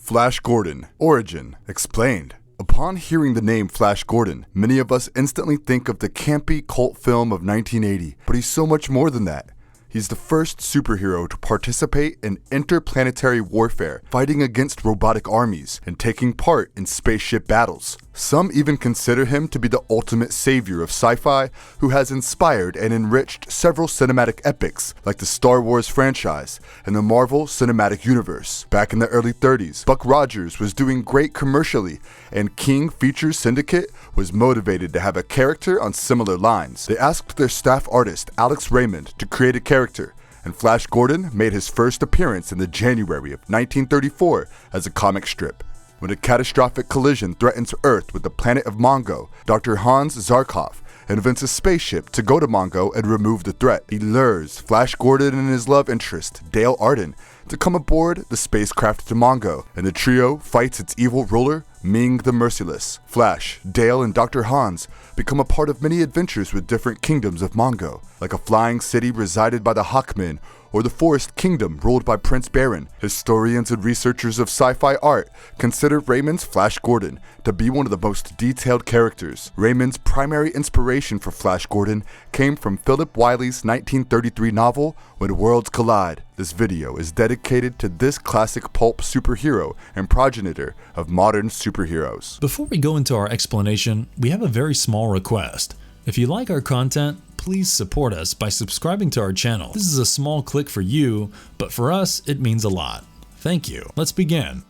Flash Gordon. Origin. Explained. Upon hearing the name Flash Gordon, many of us instantly think of the campy cult film of 1980, but he's so much more than that. He's the first superhero to participate in interplanetary warfare, fighting against robotic armies, and taking part in spaceship battles. Some even consider him to be the ultimate savior of sci-fi, who has inspired and enriched several cinematic epics like the Star Wars franchise and the Marvel Cinematic Universe. Back in the early 30s, Buck Rogers was doing great commercially, and King Features Syndicate was motivated to have a character on similar lines. They asked their staff artist, Alex Raymond, to create a character, and Flash Gordon made his first appearance in the January of 1934 as a comic strip. When a catastrophic collision threatens Earth with the planet of Mongo, Dr. Hans Zarkov invents a spaceship to go to Mongo and remove the threat. He lures Flash Gordon and his love interest, Dale Arden, to come aboard the spacecraft to Mongo, and the trio fights its evil ruler, Ming The Merciless. Flash, Dale, and Dr. Hans become a part of many adventures with different kingdoms of Mongo, like a flying city resided by the Hawkmen, or the Forest Kingdom ruled by Prince Barin. Historians and researchers of sci-fi art consider Raymond's Flash Gordon to be one of the most detailed characters. Raymond's primary inspiration for Flash Gordon came from Philip Wylie's 1933 novel, When Worlds Collide. This video is dedicated to this classic pulp superhero and progenitor of modern superheroes. Before we go into our explanation, we have a very small request. If you like our content, please support us by subscribing to our channel. This is a small click for you, but for us, it means a lot. Thank you. Let's begin.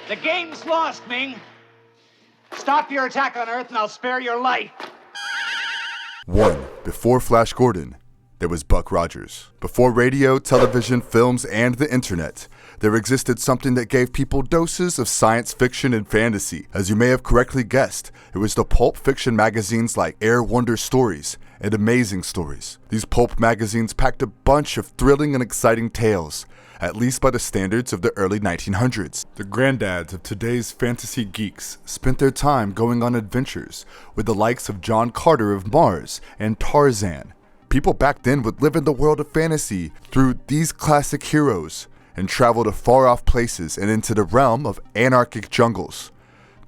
The game's lost, Ming. Stop your attack on Earth and I'll spare your life. 1. Before Flash Gordon, there was Buck Rogers. Before radio, television, films, and the internet, there existed something that gave people doses of science fiction and fantasy. As you may have correctly guessed, it was the pulp fiction magazines like Air Wonder Stories and Amazing Stories. These pulp magazines packed a bunch of thrilling and exciting tales, at least by the standards of the early 1900s. The granddads of today's fantasy geeks spent their time going on adventures with the likes of John Carter of Mars and Tarzan. People back then would live in the world of fantasy through these classic heroes and travel to far-off places and into the realm of anarchic jungles,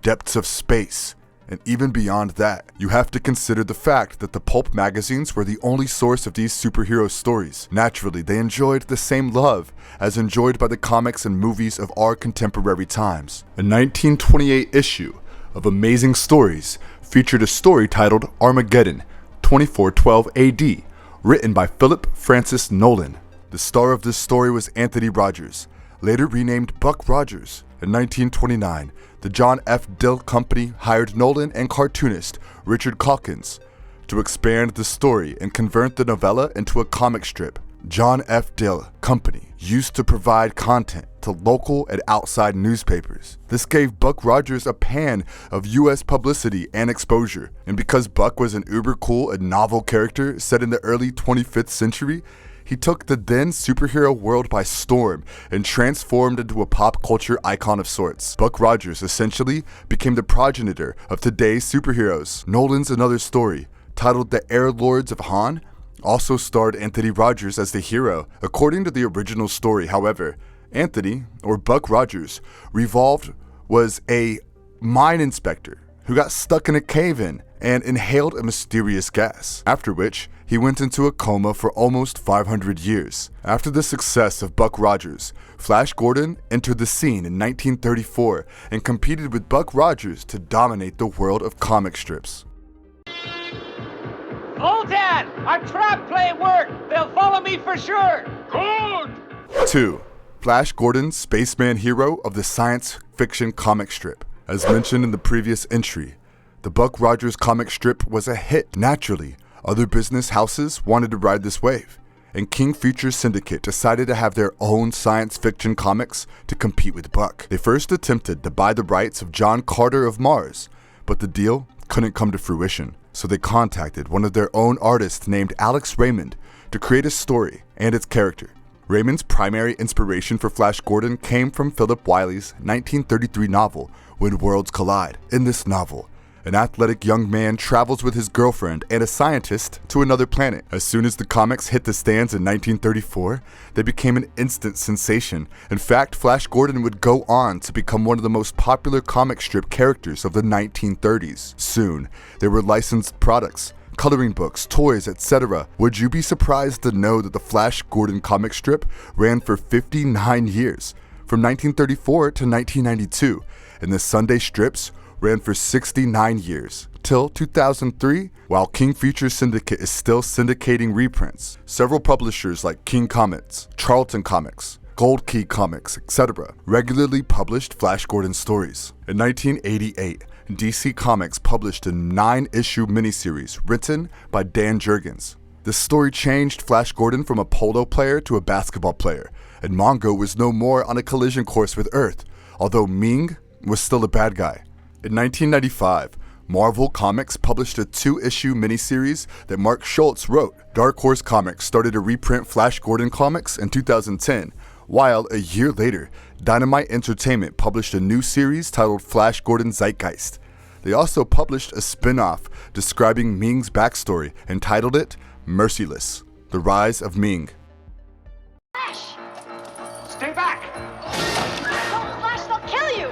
depths of space, and even beyond that. You have to consider the fact that the pulp magazines were the only source of these superhero stories. Naturally, they enjoyed the same love as enjoyed by the comics and movies of our contemporary times. A 1928 issue of Amazing Stories featured a story titled Armageddon, 2412 AD, written by Philip Francis Nolan. The star of this story was Anthony Rogers, later renamed Buck Rogers. In 1929, the John F. Dill Company hired Nolan and cartoonist Richard Calkins to expand the story and convert the novella into a comic strip. John F. Dill Company used to provide content to local and outside newspapers. This gave Buck Rogers a pan of US publicity and exposure. And because Buck was an uber cool and novel character set in the early 25th century, he took the then superhero world by storm and transformed into a pop culture icon of sorts. Buck Rogers essentially became the progenitor of today's superheroes. Nolan's Another Story, titled The Air Lords of Han, also starred Anthony Rogers as the hero. According to the original story, however, Anthony, or Buck Rogers, was a mine inspector who got stuck in a cave-in and inhaled a mysterious gas, after which he went into a coma for almost 500 years. After the success of Buck Rogers, Flash Gordon entered the scene in 1934 and competed with Buck Rogers to dominate the world of comic strips. Oh, Dad! Our trap play worked! They'll follow me for sure! Good! 2. Flash Gordon, Spaceman hero of the science fiction comic strip. As mentioned in the previous entry, the Buck Rogers comic strip was a hit. Naturally, other business houses wanted to ride this wave, and King Features Syndicate decided to have their own science fiction comics to compete with Buck. They first attempted to buy the rights of John Carter of Mars, but the deal couldn't come to fruition. So they contacted one of their own artists named Alex Raymond to create a story and its character. Raymond's primary inspiration for Flash Gordon came from Philip Wylie's 1933 novel, When Worlds Collide. In this novel, An athletic young man travels with his girlfriend and a scientist to another planet. As soon as the comics hit the stands in 1934, they became an instant sensation. In fact, Flash Gordon would go on to become one of the most popular comic strip characters of the 1930s. Soon, there were licensed products, coloring books, toys, etc. Would you be surprised to know that the Flash Gordon comic strip ran for 59 years, from 1934 to 1992, and the Sunday strips ran for 69 years, till 2003, while King Features Syndicate is still syndicating reprints. Several publishers like King Comics, Charlton Comics, Gold Key Comics, etc. regularly published Flash Gordon stories. In 1988, DC Comics published a 9-issue miniseries written by Dan Jurgens. This story changed Flash Gordon from a polo player to a basketball player, and Mongo was no more on a collision course with Earth, although Ming was still a bad guy. In 1995, Marvel Comics published a 2-issue miniseries that Mark Schultz wrote. Dark Horse Comics started to reprint Flash Gordon comics in 2010, while a year later, Dynamite Entertainment published a new series titled Flash Gordon Zeitgeist. They also published a spin-off describing Ming's backstory and titled it Merciless: The Rise of Ming. Flash! Stay back! Don't Flash, they'll kill you!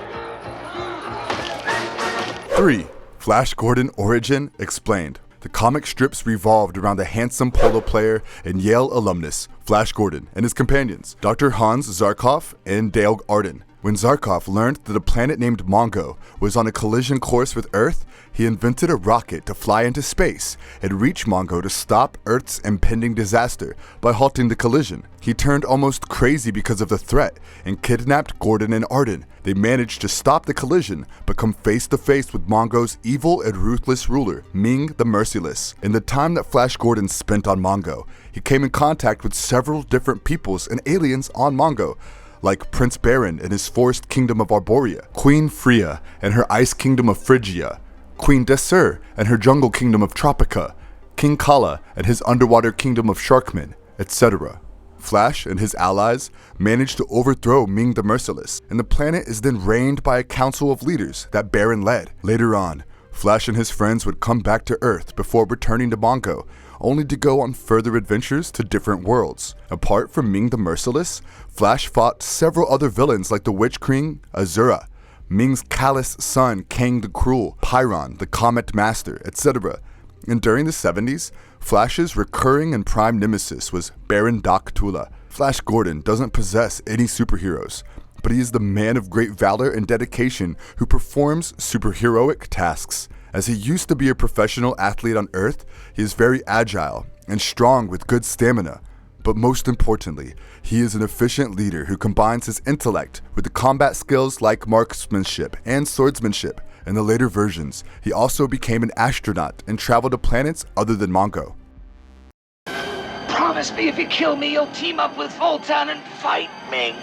3. Flash Gordon Origin Explained. The comic strips revolved around the handsome polo player and Yale alumnus, Flash Gordon, and his companions, Dr. Hans Zarkov and Dale Arden. When Zarkov learned that a planet named Mongo was on a collision course with Earth, he invented a rocket to fly into space and reach Mongo to stop Earth's impending disaster by halting the collision. He turned almost crazy because of the threat and kidnapped Gordon and Arden. They managed to stop the collision but come face to face with Mongo's evil and ruthless ruler, Ming The Merciless. In the time that Flash Gordon spent on Mongo, he came in contact with several different peoples and aliens on Mongo, like Prince Barin and his forest kingdom of Arborea, Queen Freya and her ice kingdom of Phrygia, Queen Desir and her jungle kingdom of Tropica, King Kala and his underwater kingdom of Sharkmen, etc. Flash and his allies managed to overthrow Ming the Merciless, and the planet is then reigned by a council of leaders that Barin led. Later on, Flash and his friends would come back to Earth before returning to Mongo, only to go on further adventures to different worlds. Apart from Ming the Merciless, Flash fought several other villains like the Witch King Azura, Ming's callous son Kang the Cruel, Pyron the Comet Master, etc. And during the 70s, Flash's recurring and prime nemesis was Baron Doc Tula. Flash Gordon doesn't possess any superheroes, but he is the man of great valor and dedication who performs superheroic tasks. As he used to be a professional athlete on Earth, he is very agile and strong with good stamina. But most importantly, he is an efficient leader who combines his intellect with the combat skills like marksmanship and swordsmanship. In the later versions, he also became an astronaut and traveled to planets other than Mongo. Promise me if you kill me, you'll team up with Voltan and fight Ming.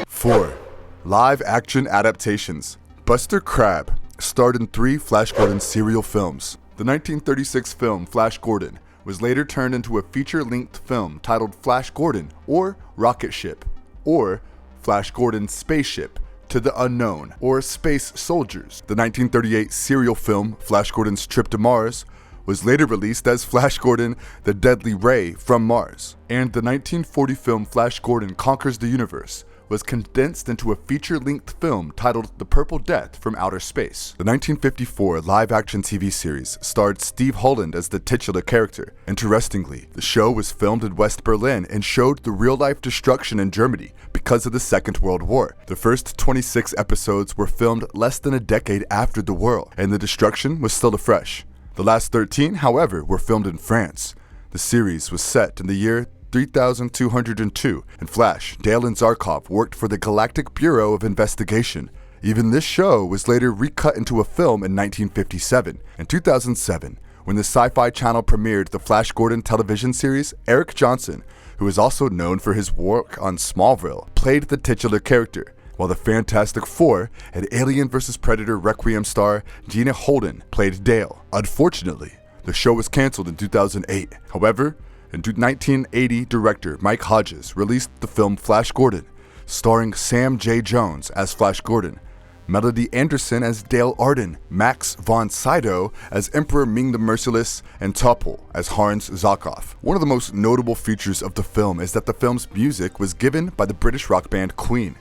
4. Live action adaptations. Buster Crabbe starred in 3 Flash Gordon serial films. The 1936 film Flash Gordon was later turned into a feature-length film titled Flash Gordon or Rocket Ship, or Flash Gordon Spaceship to the Unknown, or Space Soldiers. The 1938 serial film Flash Gordon's Trip to Mars was later released as Flash Gordon The Deadly Ray from Mars. And the 1940 film Flash Gordon Conquers the Universe was condensed into a feature-length film titled The Purple Death from Outer Space. The 1954 live-action TV series starred Steve Holland as the titular character. Interestingly, the show was filmed in West Berlin and showed the real-life destruction in Germany because of the Second World War. The first 26 episodes were filmed less than a decade after the war, and the destruction was still afresh. The last 13, however, were filmed in France. The series was set in the year 3202, and Flash, Dale and Zarkov worked for the Galactic Bureau of Investigation. Even this show was later recut into a film in 1957. In 2007, when the Sci-Fi Channel premiered the Flash Gordon television series, Eric Johnson, who is also known for his work on Smallville, played the titular character, while the Fantastic Four and Alien vs. Predator Requiem star Gina Holden played Dale. Unfortunately, the show was canceled in 2008. However, in 1980, director Mike Hodges released the film Flash Gordon, starring Sam J. Jones as Flash Gordon. Melody Anderson as Dale Arden, Max von Sydow as Emperor Ming the Merciless, and Topol as Hans Zarkov. One of the most notable features of the film is that the film's music was given by the British rock band Queen.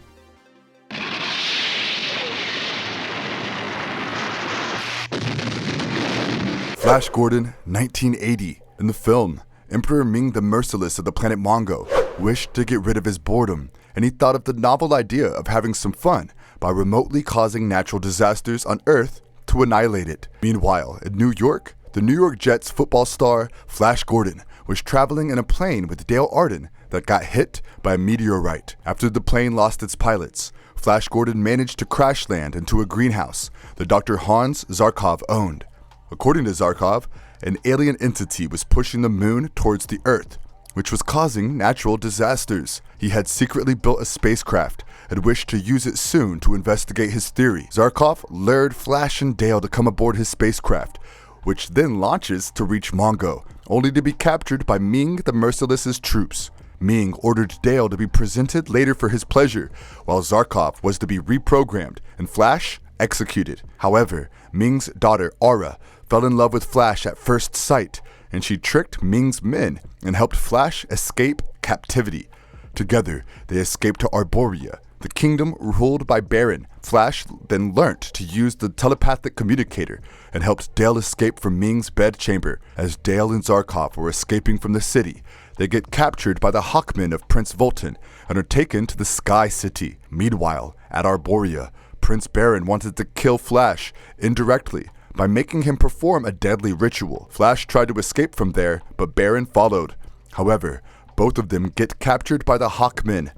Flash Gordon, 1980. In the film, Emperor Ming the Merciless of the planet Mongo wished to get rid of his boredom, and he thought of the novel idea of having some fun by remotely causing natural disasters on Earth to annihilate it. Meanwhile, in New York, the New York Jets football star Flash Gordon was traveling in a plane with Dale Arden that got hit by a meteorite. After the plane lost its pilots, Flash Gordon managed to crash land into a greenhouse that Dr. Hans Zarkov owned. According to Zarkov, an alien entity was pushing the moon towards the Earth, which was causing natural disasters. He had secretly built a spacecraft and wished to use it soon to investigate his theory. Zarkov lured Flash and Dale to come aboard his spacecraft, which then launches to reach Mongo, only to be captured by Ming the Merciless's troops. Ming ordered Dale to be presented later for his pleasure, while Zarkov was to be reprogrammed and Flash executed. However, Ming's daughter, Aura, fell in love with Flash at first sight, and she tricked Ming's men and helped Flash escape captivity. Together, they escaped to Arborea, the kingdom ruled by Barin. Flash then learnt to use the telepathic communicator and helped Dale escape from Ming's bedchamber. As Dale and Zarkov were escaping from the city, they get captured by the Hawkmen of Prince Vultan and are taken to the Sky City. Meanwhile, at Arborea, Prince Barin wanted to kill Flash indirectly by making him perform a deadly ritual. Flash tried to escape from there, but Barin followed. However, both of them get captured by the Hawkmen.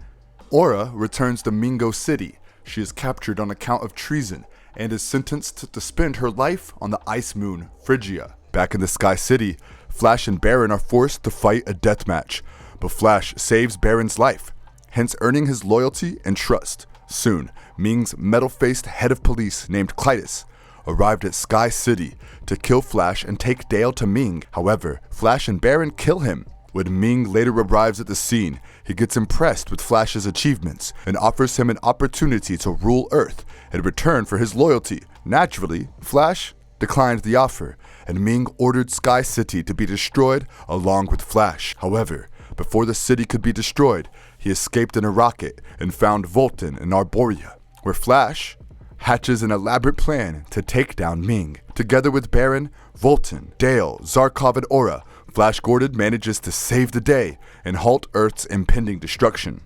Aura returns to Mingo City. She is captured on account of treason and is sentenced to spend her life on the ice moon, Phrygia. Back in the Sky City, Flash and Barin are forced to fight a deathmatch, but Flash saves Barin's life, hence earning his loyalty and trust. Soon, Ming's metal-faced head of police named Clytus arrived at Sky City to kill Flash and take Dale to Ming. However, Flash and Barin kill him. When Ming later arrives at the scene, he gets impressed with Flash's achievements and offers him an opportunity to rule Earth in return for his loyalty. Naturally, Flash declined the offer, and Ming ordered Sky City to be destroyed along with Flash. However, before the city could be destroyed, he escaped in a rocket and found Vultan in Arborea, where Flash hatches an elaborate plan to take down Ming. Together with Barin, Vultan, Dale, Zarkov, and Aura, Flash Gordon manages to save the day and halt Earth's impending destruction.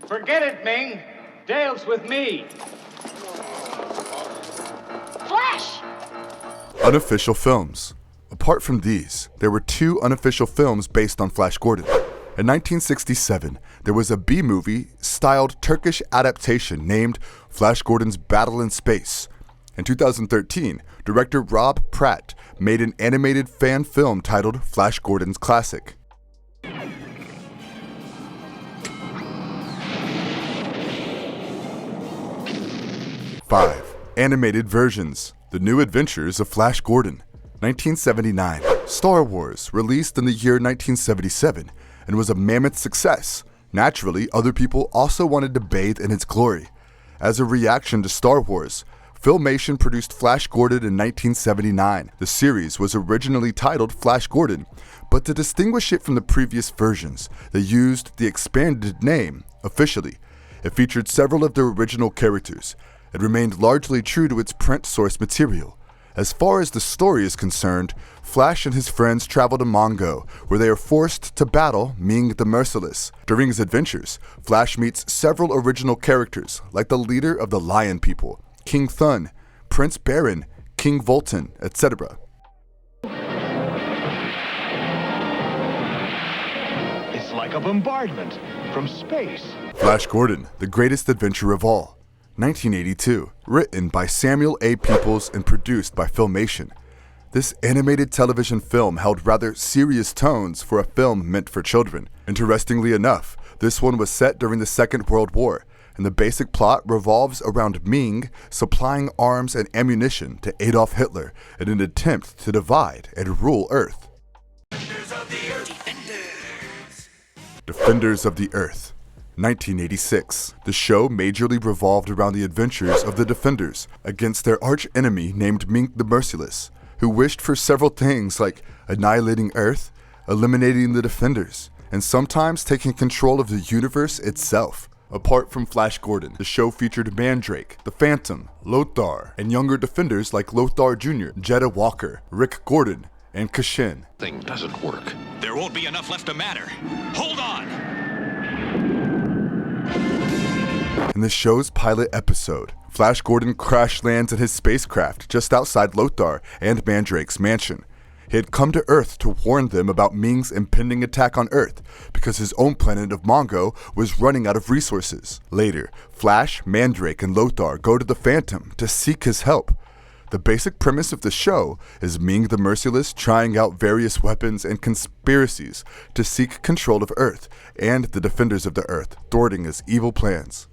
Forget it, Ming. Dale's with me. Flash! Unofficial films. Apart from these, there were 2 unofficial films based on Flash Gordon. In 1967, there was a B-movie styled Turkish adaptation named Flash Gordon's Battle in Space. In 2013, director Rob Pratt made an animated fan film titled Flash Gordon's Classic. 5. Animated versions. The New Adventures of Flash Gordon. 1979. Star Wars, released in the year 1977, and was a mammoth success. Naturally, other people also wanted to bathe in its glory. As a reaction to Star Wars, Filmation produced Flash Gordon in 1979. The series was originally titled Flash Gordon, but to distinguish it from the previous versions, they used the expanded name, Officially. It featured several of the original characters. It remained largely true to its print source material. As far as the story is concerned, Flash and his friends travel to Mongo, where they are forced to battle Ming the Merciless. During his adventures, Flash meets several original characters, like the leader of the Lion People, King Thun, Prince Barin, King Vultan, etc. It's like a bombardment from space. Flash Gordon, the greatest adventure of all. 1982, written by Samuel A. Peoples and produced by Filmation. This animated television film held rather serious tones for a film meant for children. Interestingly enough, this one was set during the Second World War, and the basic plot revolves around Ming supplying arms and ammunition to Adolf Hitler in an attempt to divide and rule Earth. Defenders of the Earth. 1986. The show majorly revolved around the adventures of the Defenders against their arch-enemy named Ming The Merciless, who wished for several things like annihilating Earth, eliminating the Defenders, and sometimes taking control of the universe itself. Apart from Flash Gordon, the show featured Mandrake, the Phantom, Lothar, and younger Defenders like Lothar Jr., Jeddah Walker, Rick Gordon, and Kashin. Thing doesn't work. There won't be enough left to matter. Hold on! In the show's pilot episode, Flash Gordon crash lands in his spacecraft just outside Lothar and Mandrake's mansion. He had come to Earth to warn them about Ming's impending attack on Earth because his own planet of Mongo was running out of resources. Later, Flash, Mandrake, and Lothar go to the Phantom to seek his help. The basic premise of the show is Ming the Merciless trying out various weapons and conspiracies to seek control of Earth and the Defenders of the Earth, thwarting his evil plans.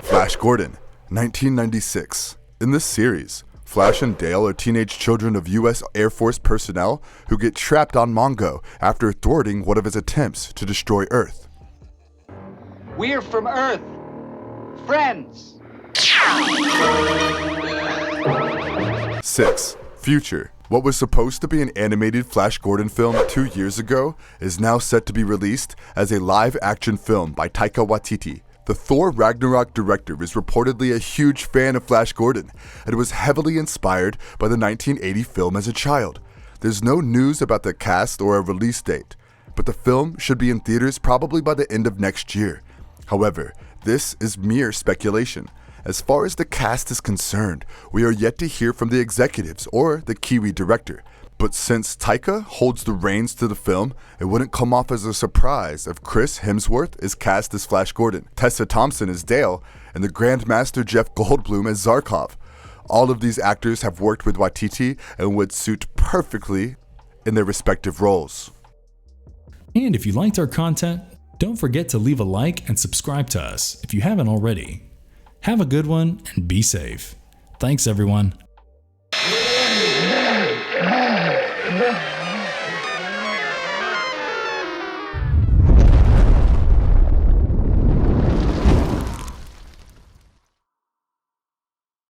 Flash Gordon, 1996. In this series, Flash and Dale are teenage children of U.S. Air Force personnel who get trapped on Mongo after thwarting one of his attempts to destroy Earth. We're from Earth. Friends. 6. Future. What was supposed to be an animated Flash Gordon film 2 years ago is now set to be released as a live-action film by Taika Waititi. The Thor Ragnarok director is reportedly a huge fan of Flash Gordon and was heavily inspired by the 1980 film as a child. There's no news about the cast or a release date, but the film should be in theaters probably by the end of next year. However, this is mere speculation. As far as the cast is concerned, we are yet to hear from the executives or the Kiwi director. But since Taika holds the reins to the film, it wouldn't come off as a surprise if Chris Hemsworth is cast as Flash Gordon, Tessa Thompson as Dale, and the Grandmaster Jeff Goldblum as Zarkov. All of these actors have worked with Waititi and would suit perfectly in their respective roles. And if you liked our content, don't forget to leave a like and subscribe to us if you haven't already. Have a good one and be safe. Thanks everyone.